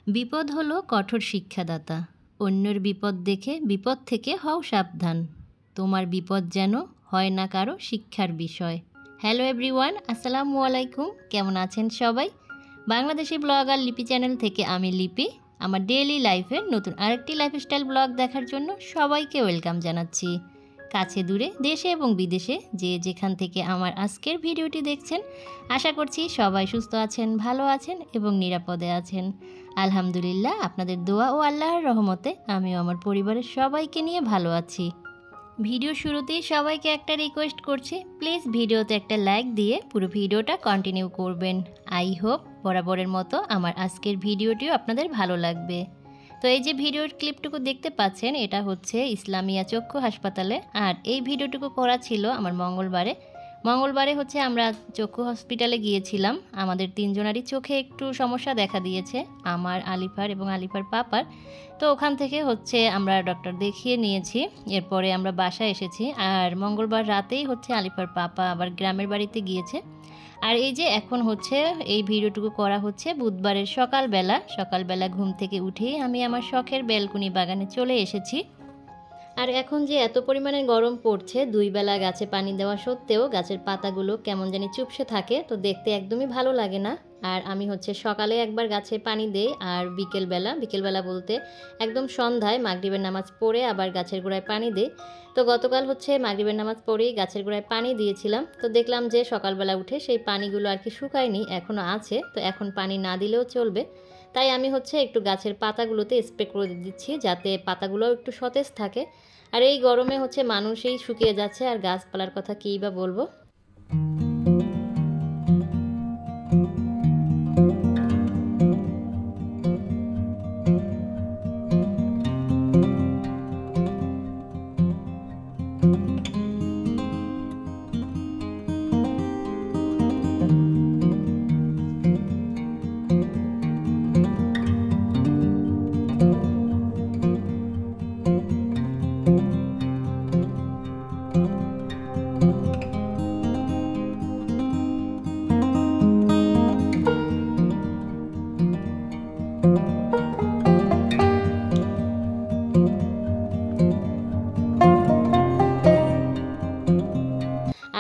বিপদ হলো কঠোর শিক্ষাদাতা। অন্যের বিপদ দেখে বিপদ থেকে হও সাবধান। তোমার বিপদ যেন হয় না কারো শিক্ষার বিষয়। হ্যালো এভরিওয়ান, আসসালামু আলাইকুম। কেমন আছেন সবাই? বাংলাদেশি ব্লগার লিপি চ্যানেল থেকে আমি লিপি আমার ডেইলি লাইফের নতুন আরেকটি লাইফস্টাইল ব্লগ দেখার জন্য সবাইকে ওয়েলকাম জানাচ্ছি। কাছে দূরে, দেশে এবং বিদেশে যে যেখান থেকে আমার আজকের ভিডিওটি দেখছেন, আশা করছি সবাই সুস্থ আছেন, ভালো আছেন এবং নিরাপদে আছেন। আলহামদুলিল্লাহ, আপনাদের দোয়া ও আল্লাহর রহমতে আমিও আমার পরিবারের সবাইকে নিয়ে ভালো আছি। ভিডিও শুরুতেই সবাইকে একটা রিকোয়েস্ট করছি, প্লিজ ভিডিওতে একটা লাইক দিয়ে পুরো ভিডিওটা কন্টিনিউ করবেন। আই হোপ বরাবরের মতো আমার আজকের ভিডিওটিও আপনাদের ভালো লাগবে। তো এই যে ভিডিওর ক্লিপটুকু দেখতে পাচ্ছেন, এটা হচ্ছে ইসলামিয়া চক্ষু হাসপাতালে। আর এই ভিডিওটুকু করা ছিল আমার মঙ্গলবারে হচ্ছে আমরা চক্ষু হসপিটালে গিয়েছিলাম। আমাদের তিনজনারই চোখে একটু সমস্যা দেখা দিয়েছে, আমার, আলিফার এবং আলিফার পাপার। তো ওখান থেকে হচ্ছে আমরা ডক্টর দেখিয়ে নিয়েছি, এরপরে আমরা বাসায় এসেছি। আর মঙ্গলবার রাতেই হচ্ছে আলিফার পাপা আবার গ্রামের বাড়িতে গিয়েছে। আর এই যে এখন হচ্ছে এই ভিডিওটুকু করা হচ্ছে বুধবারের সকালবেলা ঘুম থেকে উঠেই আমি আমার শখের ব্যালকনি বাগানে চলে এসেছি। আর এখন যে এত পরিমাণে গরম পড়ছে, 2 বেলা গাছে পানি দেওয়া সত্ত্বেও গাছের পাতাগুলো কেমন জানি চুপসে থাকে, তো দেখতে একদমই ভালো লাগে না। আর আমি হচ্ছে সকালে একবার গাছে পানি দেই, আর বিকেলবেলা বলতে একদম সন্ধ্যায় মাগরিবের নামাজ পড়ে আবার গাছের গোড়ায় পানি দেই। তো গতকাল হচ্ছে মাগরিবের নামাজ পড়েই গাছের গোড়ায় পানি দিয়েছিলাম। তো দেখলাম যে সকালবেলা উঠে সেই পানিগুলো আর কি শুকায়নি, এখনও আছে। তো এখন পানি না দিলেও চলবে, তাই আমি হচ্ছে একটু গাছের পাতাগুলোতে স্প্রে করে দিচ্ছি যাতে পাতাগুলোও একটু সতেজ থাকে। আর এই গরমে হচ্ছে মানুষই শুকিয়ে যাচ্ছে, আর গাছপালার কথা কী বা বলবো।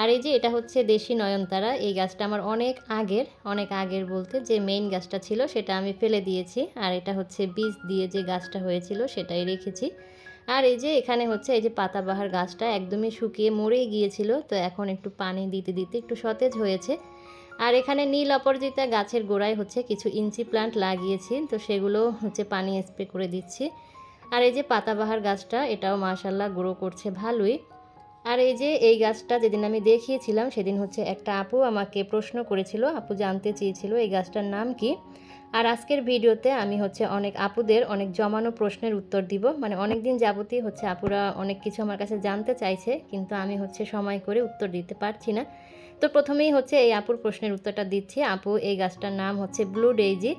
আর এই যে এটা হচ্ছে দেশি নয়নতারা। এই গাছটা আমার অনেক আগের বলতে যে মেইন গাছটা ছিল সেটা আমি ফেলে দিয়েছি, আর এটা হচ্ছে বীজ দিয়ে যে গাছটা হয়েছিল সেটাই রেখেছি। আর এই যে এখানে হচ্ছে এই যে পাতাবাহার গাছটা একদমই শুকিয়ে মরেই গিয়েছিল, তো এখন একটু পানি দিতে দিতে একটু সতেজ হয়েছে। আর এখানে নীল অপরাজিতা গাছের গোড়ায় হচ্ছে কিছু ইঞ্চি প্লান্ট লাগিয়েছি, তো সেগুলো হচ্ছে পানি স্প্রে করে দিচ্ছি। আর এই যে পাতাবাহার গাছটা, এটাও মাশাআল্লাহ গ্রো করছে ভালোই। আর এই যে এই গাছটা যেদিন আমি দেখিয়েছিলাম সেদিন হচ্ছে একটা আপু আমাকে প্রশ্ন করেছিল, আপু জানতে চেয়েছিল এই গাছটার নাম কি। আর আজকের ভিডিওতে আমি হচ্ছে অনেক আপুদের অনেক জমানো প্রশ্নের উত্তর দিব, মানে অনেক দিন যাবতই হচ্ছে আপুরা অনেক কিছু আমার কাছে জানতে চাইছে, কিন্তু আমি হচ্ছে সময় করে উত্তর দিতে পারছি না। তো প্রথমেই হচ্ছে এই আপুর প্রশ্নের উত্তরটা দিচ্ছি। আপু, এই গাছটার নাম হচ্ছে ব্লু ডেইজি।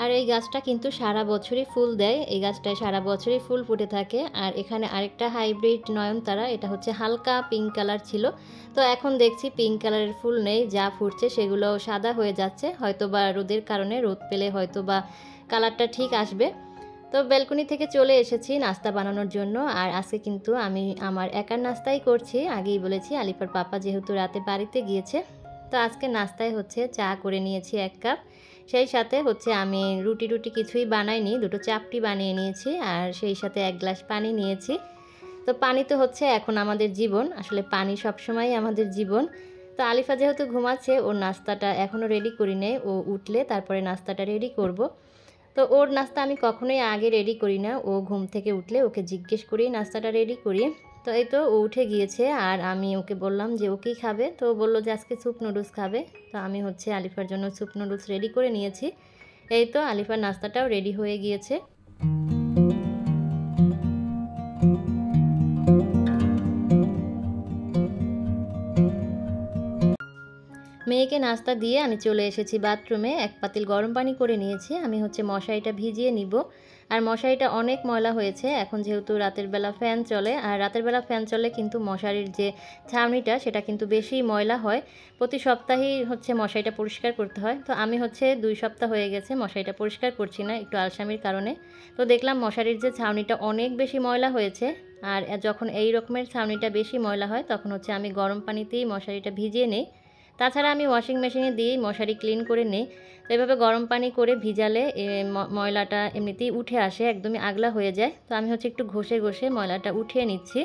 আর এই গাছটা কিন্তু সারা বছরই ফুল দেয়, এই গাছটায় সারা বছরই ফুল ফুটে থাকে। আর এখানে আরেকটা হাইব্রিড নয়নতারা, এটা হচ্ছে হালকা পিঙ্ক কালার ছিল, তো এখন দেখছি পিঙ্ক কালারের ফুল নেই, যা ফুটছে সেগুলো সাদা হয়ে যাচ্ছে, হয়তো বা রোদের কারণে, রোদ পেলে হয়তো বা কালারটা ঠিক আসবে। তো ব্যালকনি থেকে চলে এসেছি নাস্তা বানানোর জন্য। আর আজকে কিন্তু আমি আমার একার নাস্তাই করছি, আগেই বলেছি আলিফার পাপা যেহেতু রাতে বাড়িতে গিয়েছে। তো আজকে নাস্তায় হচ্ছে চা করে নিয়েছি 1 কাপ, সেই সাথে হচ্ছে আমি রুটি কিছুই বানাইনি, 2টো চাপটি বানিয়ে নিয়েছি, আর সেই সাথে 1 গ্লাস পানি নিয়েছি। তো পানি তো হচ্ছে এখন আমাদের জীবন, আসলে পানি সবসময় আমাদের জীবন। তো আলিফা যেহেতু ঘুমাচ্ছে, ওর নাস্তাটা এখনও রেডি করি নেই, ও উঠলে তারপরে নাস্তাটা রেডি করব। তো ওর নাস্তা আমি কখনোই আগে রেডি করি না, ও ঘুম থেকে উঠলে ওকে জিজ্ঞেস করেই নাস্তাটা রেডি করি। তো এই তো ও উঠে গিয়েছে, আর আমি ওকে বললাম যে ও কী খাবে, তো বললো যে আজকে স্যুপ নুডলস খাবে। তো আমি হচ্ছে আলিফার জন্য স্যুপ নুডলস রেডি করে নিয়েছি। এই তো আলিফার নাস্তাটাও রেডি হয়ে গিয়েছে। মেয়েকে নাস্তা দিয়ে আমি চলে এসেছি বাথরুমে। এক পাতিল গরম পানি করে নিয়েছি। আমি হচ্ছে মশারিটা ভিজিয়ে নিব। আর মশারিটা অনেক ময়লা হয়েছে। এখন যেহেতু রাতের বেলা ফ্যান চলে, আর রাতের বেলা ফ্যান চলে কিন্তু মশারির যে ছাউনিটা সেটা কিন্তু বেশি ময়লা হয়। প্রতি সপ্তাহেই হচ্ছে মশারিটা পরিষ্কার করতে হয়। তো আমি হচ্ছে 2 সপ্তাহ হয়ে গেছে মশারিটা পরিষ্কার করছি না, একটু আলসামির কারণে। তো দেখলাম মশারির যে ছাউনিটা অনেক বেশি ময়লা হয়েছে। আর যখন এই রকমের ছাউনিটা বেশি ময়লা হয় তখন হচ্ছে আমি গরম পানিতেই মশারিটা ভিজিয়ে নিই। তাছাড়া আমি ওয়াশিং মেশিনে দিয়েই মশারি ক্লিন করে নিই। তো এভাবে গরম পানি করে ভিজালে ময়লাটা এমনিতেই উঠে আসে, একদমই আগলা হয়ে যায়। তো আমি হচ্ছে একটু ঘষে ঘষে ময়লাটা উঠিয়ে নিচ্ছি।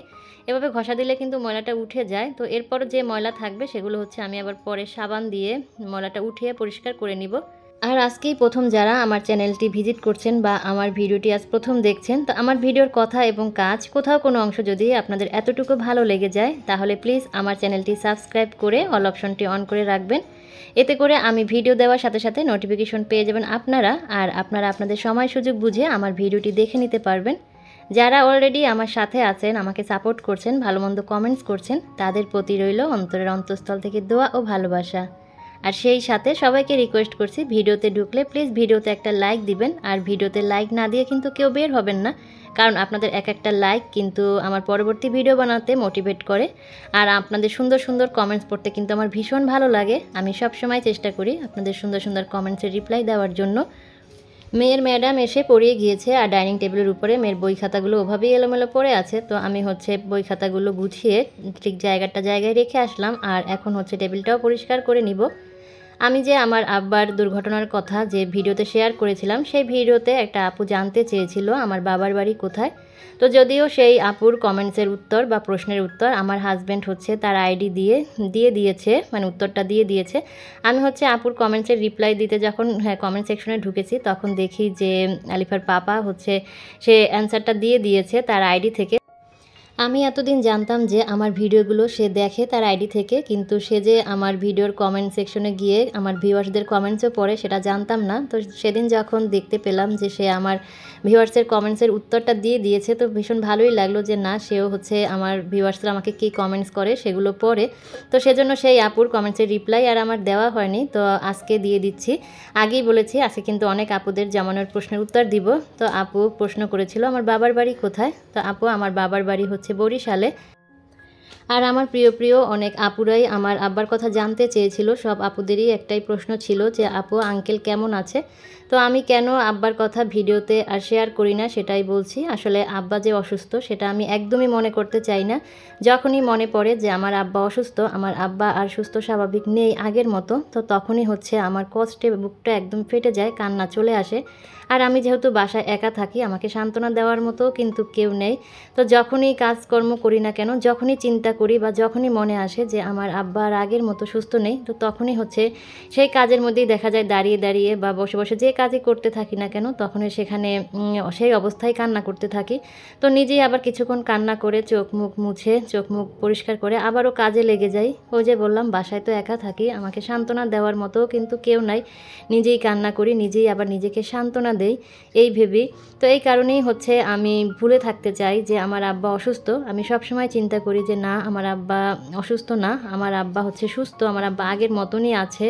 এভাবে ঘষা দিলে কিন্তু ময়লাটা উঠে যায়। তো এরপর যে ময়লা থাকবে সেগুলো হচ্ছে আমি আবার পরে সাবান দিয়ে ময়লাটা উঠিয়ে পরিষ্কার করে নিব। আর আজকেই প্রথম যারা আমার চ্যানেলটি ভিজিট করছেন বা আমার ভিডিওটি আজ প্রথম দেখছেন, তো আমার ভিডিওর কথা এবং কাজ কোথাও কোনো অংশ যদি আপনাদের এতটুকু ভালো লেগে যায় তাহলে প্লিজ আমার চ্যানেলটি সাবস্ক্রাইব করে অল অপশনটি অন করে রাখবেন। এতে করে আমি ভিডিও দেওয়ার সাথে সাথে নোটিফিকেশন পেয়ে যাবেন আপনারা, আর আপনারা আপনাদের সময় সুযোগ বুঝে আমার ভিডিওটি দেখে নিতে পারবেন। যারা অলরেডি আমার সাথে আছেন, আমাকে সাপোর্ট করছেন, ভালো মন্দ কমেন্টস করছেন, তাদের প্রতি রইল অন্তরের অন্তঃস্থল থেকে দোয়া ও ভালোবাসা। আর সেই সাথে সবাইকে রিকোয়েস্ট করছি, ভিডিওতে ঢুকলে প্লিজ ভিডিওতে একটা লাইক দিবেন। আর ভিডিওতে লাইক না দিয়ে কিন্তু কেউ বের হবেন না, কারণ আপনাদের এক একটা লাইক কিন্তু আমার পরবর্তী ভিডিও বানাতে মোটিভেট করে। আর আপনাদের সুন্দর সুন্দর কমেন্টস পড়তে কিন্তু আমার ভীষণ ভালো লাগে। আমি সব সময় চেষ্টা করি আপনাদের সুন্দর সুন্দর কমেন্টসের রিপ্লাই দেওয়ার জন্য। মেয়ের ম্যাডাম এসে পড়িয়ে গিয়েছে, আর ডাইনিং টেবিলের উপরে মেয়ের বই খাতাগুলো ওভাবেই এলোমেলো পড়ে আছে। তো আমি হচ্ছে বই খাতাগুলো গুছিয়ে ঠিক জায়গায় রেখে আসলাম। আর এখন হচ্ছে টেবিলটাও পরিষ্কার করে নিব। আমি যে আমার আব্বার দুর্ঘটনার কথা যে ভিডিওতে শেয়ার করেছিলাম, সেই ভিডিওতে একটা আপু জানতে চেয়েছিল আমার বাবার বাড়ি কোথায়। তো যদিও সেই আপুর কমেন্টসের উত্তর বা প্রশ্নের উত্তর আমার হাজব্যান্ড হচ্ছে তার আইডি দিয়ে দিয়েছে, মানে উত্তরটা দিয়ে দিয়েছে। আমি হচ্ছে আপুর কমেন্টসের রিপ্লাই দিতে যখন কমেন্ট সেকশনে ঢুকেছি তখন দেখি যে আলিফার পাপা হচ্ছে সে অ্যান্সারটা দিয়ে দিয়েছে তার আইডি থেকে। আমি এতদিন জানতাম যে আমার ভিডিওগুলো সে দেখে তার আইডি থেকে, কিন্তু সে যে আমার ভিডিওর কমেন্ট সেকশনে গিয়ে আমার ভিউয়ার্সদের কমেন্টসও পড়ে সেটা জানতাম না। তো সেদিন যখন দেখতে পেলাম যে সে আমার ভিউয়ার্সের কমেন্টসের উত্তরটা দিয়ে দিয়েছে, তো ভীষণ ভালোই লাগলো যে না, সেও হচ্ছে আমার ভিউয়ার্সরা আমাকে কী কমেন্টস করে সেগুলো পড়ে। তো সেজন্য সেই আপুর কমেন্টসের রিপ্লাই আর আমার দেওয়া হয়নি, তো আজকে দিয়ে দিচ্ছি। আগেই বলেছি আজকে কিন্তু অনেক আপুদের জামানোর প্রশ্নের উত্তর দিব। তো আপু প্রশ্ন করেছিল আমার বাবার বাড়ি কোথায়। তো আপু, আমার বাবার বাড়ি হচ্ছে বরিশালে। আর আমার প্রিয় অনেক আপুরাই আমার আব্বার কথা জানতে চেয়েছিল। সব আপুদেরই একটাই প্রশ্ন ছিল যে আপু আঙ্কেল কেমন আছে। তো আমি কেন আব্বার কথা ভিডিওতে আর শেয়ার করি না সেটাই বলছি। আসলে আব্বা যে অসুস্থ সেটা আমি একদমই মনে করতে চাই না। যখনই মনে পড়ে যে আমার আব্বা অসুস্থ, আমার আব্বা আর সুস্থ স্বাভাবিক নেই আগের মতো, তো তখনই হচ্ছে আমার কষ্টে বুকটা একদম ফেটে যায়, কান্না চলে আসে। আর আমি যেহেতু বাসায় একা থাকি, আমাকে সান্ত্বনা দেওয়ার মতো কিন্তু কেউ নেই। তো যখনই কাজকর্ম করি না কেন, যখনই চিন্তা করি বা যখনই মনে আসে যে আমার আব্বা আর আগের মতো সুস্থ নেই, তো তখনই হচ্ছে সেই কাজের মধ্যেই দেখা যায় দাঁড়িয়ে দাঁড়িয়ে বা বসে বসে যে কাজই করতে থাকি না কেন, তখনই সেখানে সেই অবস্থায় কান্না করতে থাকি। তো নিজেই আবার কিছুক্ষণ কান্না করে চোখ মুখ মুছে চোখ মুখ পরিষ্কার করে আবারও কাজে লেগে যাই। ওই যে বললাম বাসায় তো একা থাকি, আমাকে সান্ত্বনা দেওয়ার মতো কিন্তু কেউ নাই। নিজেই কান্না করি, নিজেই আবার নিজেকে সান্ত্বনা দেই এই ভেবেই। তো এই কারণেই হচ্ছে আমি ভুলে থাকতে চাই যে আমার আব্বা অসুস্থ। আমি সবসময় চিন্তা করি যে না, আমার আব্বা অসুস্থ না, আমার আব্বা হচ্ছে সুস্থ, আমার আব্বা আগের মতনই আছে।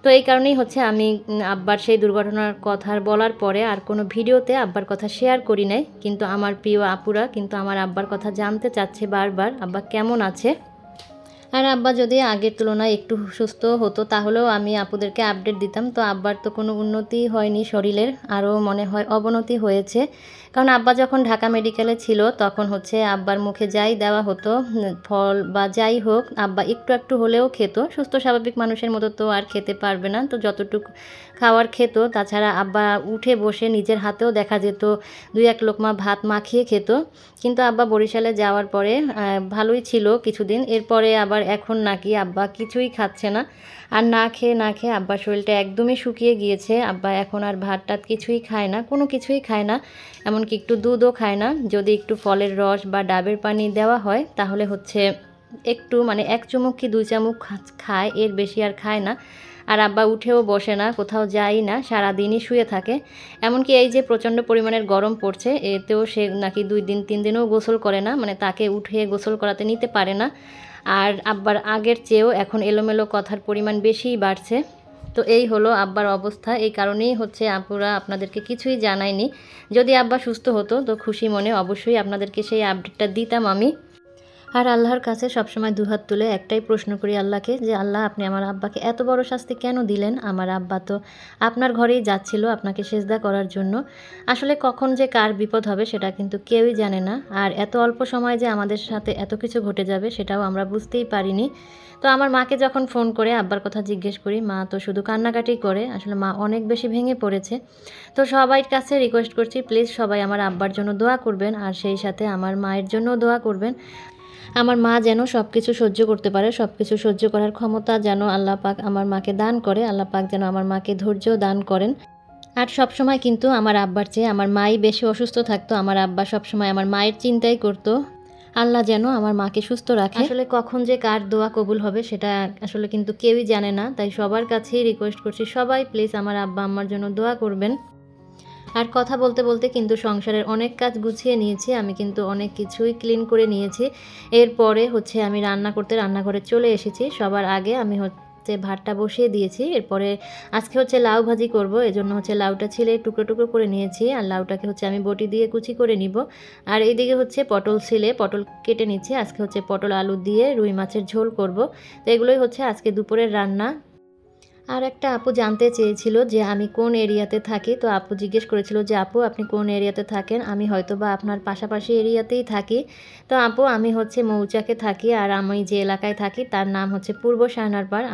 তো এই কারণেই হচ্ছে আমি আব্বার সেই দুর্ঘটনার কথা বলার পরে আর কোনো ভিডিওতে আব্বার কথা শেয়ার করি নাই। কিন্তু আমার প্রিয় আপুরা কিন্তু আমার আব্বার কথা জানতে চাচ্ছে বারবার, আব্বা কেমন আছে। আর আব্বা যদি আগের তুলনায় একটু সুস্থ হতো তাহলেও আমি আপুদেরকে আপডেট দিতাম। তো আব্বার তো কোনো উন্নতি হয়নি শরীরের, আরও মনে হয় অবনতি হয়েছে। কারণ আব্বা যখন ঢাকা মেডিকেলে ছিল তখন হচ্ছে আব্বার মুখে যাই দেওয়া হতো, ফল বা যাই হোক, আব্বা একটু একটু হলেও খেত। সুস্থ স্বাভাবিক মানুষের মতো তো আর খেতে পারবে না, তো যতটুকু খাওয়ার খেত। তাছাড়া আব্বা উঠে বসে নিজের হাতেও দেখা যেত 2-1 লোকমা ভাত মাখিয়ে খেত। কিন্তু আব্বা বরিশালে যাওয়ার পরে ভালোই ছিল কিছুদিন, এরপরে আবার এখন নাকি আব্বা কিছুই খাচ্ছে না। আর না খেয়ে আব্বার শরীরটা একদমই শুকিয়ে গিয়েছে। আব্বা এখন আর ভাত টাত কিছুই খায় না, কোনো কিছুই খায় না, এমনকি একটু দুধও খায় না। যদি একটু ফলের রস বা ডাবের পানি দেওয়া হয় তাহলে হচ্ছে একটু, মানে 1 চুমুক কি 2 চামচ খায়, এর বেশি আর খায় না। আর আব্বা উঠেও বসে না, কোথাও যায় না, সারাদিনই শুয়ে থাকে। এমনকি এই যে প্রচণ্ড পরিমাণের গরম পড়ছে, এতেও সে নাকি 2 দিন 3 দিনও গোসল করে না, মানে তাকে উঠে গোসল করাতে নিতে পারে না। আর আব্বার আগের চেয়েও এখন এলোমেলো কথার পরিমাণ বেশিই বাড়ছে। তো এই হলো আব্বার অবস্থা। এই কারণেই হচ্ছে আপুরা আপনাদেরকে কিছুই জানায়নি। যদি আব্বা সুস্থ হতো তো খুশি মনে অবশ্যই আপনাদেরকে সেই আপডেটটা দিতাম আমি। আর আল্লাহর কাছে সবসময় দুহাত তুলে একটাই প্রশ্ন করি আল্লাহকে, যে আল্লাহ আপনি আমার আব্বাকে এত বড় শাস্তি কেন দিলেন? আমার আব্বা তো আপনার ঘরেই যাচ্ছিল আপনাকে সেজদা করার জন্য। আসলে কখন যে কার বিপদ হবে সেটা কিন্তু কেউই জানে না। আর এত অল্প সময় যে আমাদের সাথে এত কিছু ঘটে যাবে সেটাও আমরা বুঝতেই পারিনি। তো আমার মাকে যখন ফোন করে আব্বার কথা জিজ্ঞেস করি, মা তো শুধু কান্নাকাটি করে। আসলে মা অনেক বেশি ভেঙে পড়েছে। তো সবার কাছে রিকোয়েস্ট করছি, প্লিজ সবাই আমার আব্বার জন্য দোয়া করবেন, আর সেই সাথে আমার মায়ের জন্যও দোয়া করবেন। আমার মা যেন সব কিছু সহ্য করতে পারে, সব কিছু সহ্য করার ক্ষমতা যেন আল্লাহ পাক আমার মাকে দান করে। আল্লাহ পাক যেন আমার মাকে ধৈর্য দান করেন। আর সবসময় কিন্তু আমার আব্বার চেয়ে আমার মাই বেশি অসুস্থ থাকতো। আমার আব্বা সবসময় আমার মায়ের চিন্তাই করতো। আল্লাহ যেন আমার মাকে সুস্থ রাখে। আসলে কখন যে কার দোয়া কবুল হবে সেটা আসলে কিন্তু কেউই জানে না। তাই সবার কাছেই রিকোয়েস্ট করছি, সবাই প্লিজ আমার আব্বা আম্মার জন্য দোয়া করবেন। আর কথা বলতে বলতে কিন্তু সংসারের অনেক কাজ গুছিয়ে নিয়েছি। আমি কিন্তু অনেক কিছুই ক্লিন করে নিয়েছি। এরপরে হচ্ছে আমি রান্না করতে রান্নাঘরে চলে এসেছি। সবার আগে আমি হচ্ছে ভাতটা বসিয়ে দিয়েছি। এরপরে আজকে হচ্ছে লাউ ভাজি করব, এজন্য হচ্ছে লাউটা ছিলে টুকরো টুকরো করে নিয়েছি। আর লাউটাকে হচ্ছে আমি বটি দিয়ে কুচি করে নিব। আর এইদিকে হচ্ছে পটল ছিলে পটল কেটে নিচ্ছি। আজকে হচ্ছে পটল আলু দিয়ে রুই মাছের ঝোল করব। তো এগুলোই হচ্ছে আজকে দুপুরের রান্না। আর একটা আপু জানতে চেয়েছিল যে আমি কোন এরিয়াতে থাকি। তো আপু জিজ্ঞেস করেছিল যে আপু আপনি কোন এরিয়াতে থাকেন? আমি হয়তো বা আপনার পাশাপাশি এরিয়াতেই থাকি। তো আপু আমি হচ্ছে মৌচাকে থাকি, আর আমি যে এলাকায় থাকি তার নাম হচ্ছে পূর্ব শাহনারপাড়।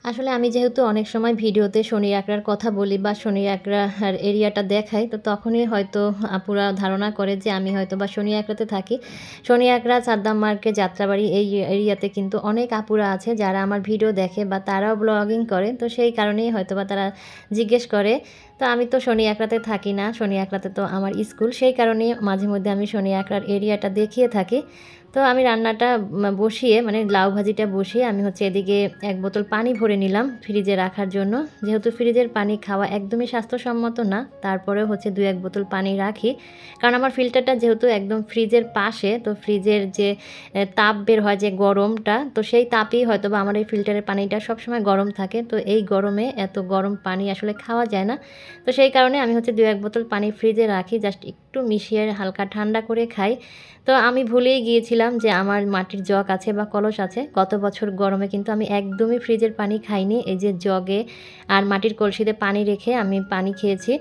আসলে আমি যেহেতু অনেক সময় ভিডিওতে শনি একরার কথা বলি বা শনি একরার এরিয়াটা দেখাই, তো তখনই হয়তো আপুরা ধারণা করে যে আমি হয়তো বা শনি একরাতে থাকি। শনি একরা, সাদ্দাম মার্কেট, যাত্রাবাড়ি এই এরিয়াতে কিন্তু অনেক আপুরা আছে যারা আমার ভিডিও দেখে বা তারাও ব্লগিং করে। তো সেই কারণেই হয়তো বা তারা জিজ্ঞেস করে। তো আমি তো শনি একরাতে থাকি না, শনি একরাতে তো আমার স্কুল। সেই কারণেই মাঝে মধ্যে আমি শনি একরার এরিয়াটা দেখিয়ে থাকি। তো আমি রান্নাটা বসিয়ে মানে লাউ ভাজিটা বসিয়ে আমি হচ্ছে এদিকে এক বোতল পানি ভরে নিলাম ফ্রিজে রাখার জন্য। যেহেতু ফ্রিজের পানি খাওয়া একদমই স্বাস্থ্যসম্মত না, তারপরেও হচ্ছে 2-1 বোতল পানি রাখি। কারণ আমার ফিল্টারটা যেহেতু একদম ফ্রিজের পাশে, তো ফ্রিজের যে তাপ বের হয় যে গরমটা, তো সেই তাপই হয়তো বা আমার এই ফিল্টারের পানিটা সবসময় গরম থাকে। তো এই গরমে এত গরম পানি আসলে খাওয়া যায় না। তো সেই কারণে আমি হচ্ছে 2-1 বোতল পানি ফ্রিজে রাখি, জাস্ট একটু মিশিয়ে হালকা ঠান্ডা করে খাই। তো আমি ভুলেই গিয়েছিলাম যে আমার মাটির জগ আছে বা কলস আছে। গত বছর গরমে কিন্তু আমি একদমই ফ্রিজের পানি খাইনি। এই যে জগে আর মাটির কলসিতে পানি রেখে আমি পানি খেয়েছি।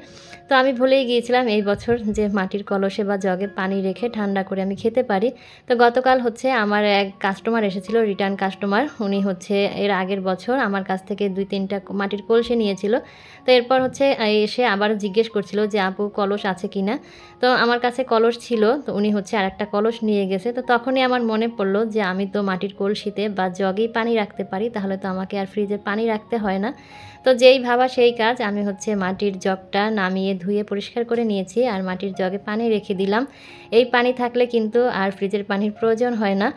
তো আমি ভুলেই গিয়েছিলাম এই বছর যে মাটির কলসে বা জগে পানি রেখে ঠান্ডা করে আমি খেতে পারি। তো গতকাল হচ্ছে আমার এক কাস্টমার এসেছিল, রিটার্ন কাস্টমার। উনি হচ্ছে এর আগের বছর আমার কাছ থেকে 2-3টা মাটির কলসি নিয়েছিল। তো এরপর হচ্ছে এসে আবার জিজ্ঞেস করছিল যে আপু কলস আছে কিনা। তো আমার কাছে কলস ছিল, তো উনি হচ্ছে আরেকটা কলস নিয়ে গেছে। তো তখনই আমার মনে পড়লো যে আমি তো মাটির কলসিতে বা জগেই পানি রাখতে পারি, তাহলে তো আমাকে আর ফ্রিজে পানি রাখতে হয় না। তো যেই ভাবা সেই কাজ, আমি হচ্ছে মাটির জগটা নামিয়ে ধুয়ে পরিষ্কার করে নিয়েছি আর মাটির জগে পানি রেখে দিলাম। এই পানি থাকলে কিন্তু আর ফ্রিজের পানির প্রয়োজন হয় না।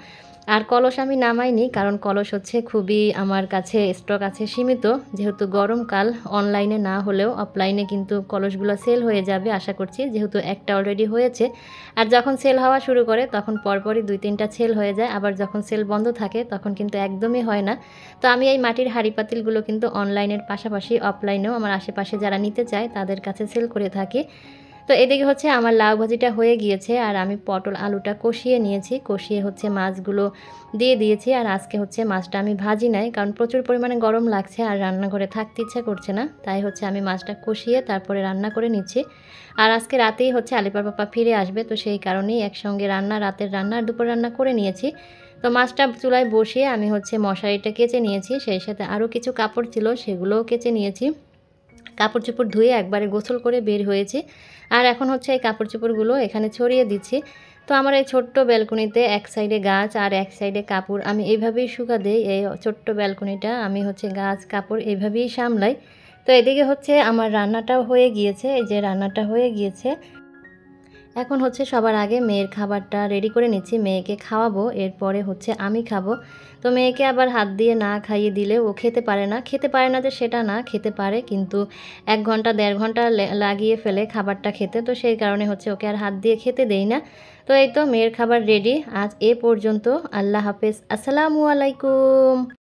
আর কলস আমি নামাইনি, কারণ কলস হচ্ছে খুবই আমার কাছে স্টক আছে সীমিত। যেহেতু গরমকাল, অনলাইনে না হলেও অফলাইনে কিন্তু কলসগুলো সেল হয়ে যাবে আশা করছি, যেহেতু একটা অলরেডি হয়েছে। আর যখন সেল হওয়া শুরু করে তখন পরপরই 2-3টা সেল হয়ে যায়, আবার যখন সেল বন্ধ থাকে তখন কিন্তু একদমই হয় না। তো আমি এই মাটির হাঁড়ি পাতিলগুলো কিন্তু অনলাইনের পাশাপাশি অফলাইনেও আমার আশেপাশে যারা নিতে চায় তাদের কাছে সেল করে থাকি। তো এদিকে হচ্ছে আমার লাউ ভাজিটা হয়ে গিয়েছে, আর আমি পটল আলুটা কষিয়ে নিয়েছি। কষিয়ে হচ্ছে মাছগুলো দিয়ে দিয়েছি। আর আজকে হচ্ছে মাছটা আমি ভাজি নাই, কারণ প্রচুর পরিমাণে গরম লাগছে আর রান্নাঘরে থাকতে ইচ্ছা করছে না। তাই হচ্ছে আমি মাছটা কষিয়ে তারপরে রান্না করে নিচ্ছি। আর আজকে রাতেই হচ্ছে আলিপার পাপা ফিরে আসবে, তো সেই কারণেই একসঙ্গে রান্না, রাতের রান্না আর দুপুর রান্না করে নিয়েছি। তো মাছটা চুলায় বসিয়ে আমি হচ্ছে মশারিটা কেচে নিয়েছি, সেই সাথে আরও কিছু কাপড় ছিল সেগুলোও কেচে নিয়েছি। কাপড় চোপড় ধুয়ে একবারে গোসল করে বের হয়েছি। আর এখন হচ্ছে এই কাপড় চোপড়গুলো এখানে ছড়িয়ে দিচ্ছি। তো আমার এই ছোট্ট ব্যালকনিতে এক সাইডে গাছ আর এক সাইডে কাপড় আমি এইভাবেই শুকা দেই। এই ছোট্ট ব্যালকনিটা আমি হচ্ছে গাছ কাপড় এইভাবেই সামলাই। তো এদিকে হচ্ছে আমার রান্নাটাও হয়ে গিয়েছে, এই যে রান্নাটা হয়ে গিয়েছে। এখন হচ্ছে সবার আগে মেয়ের খাবারটা রেডি করে নিচ্ছি, মেয়েকে খাওয়াবো, এরপরে হচ্ছে আমি খাবো। তো মেয়েকে আবার হাত দিয়ে না খাইয়ে দিলে ও খেতে পারে না। খেতে পারে না যে সেটা না, খেতে পারে, কিন্তু ১ ঘন্টা ১.৫ ঘন্টা লাগিয়ে ফেলে খাবারটা খেতে। তো সেই কারণে হচ্ছে ওকে আর হাত দিয়ে খেতে দেই না। তো এই তো মেয়ের খাবার রেডি। আজ এ পর্যন্ত। আল্লাহ হাফেজ। আসসালামু আলাইকুম।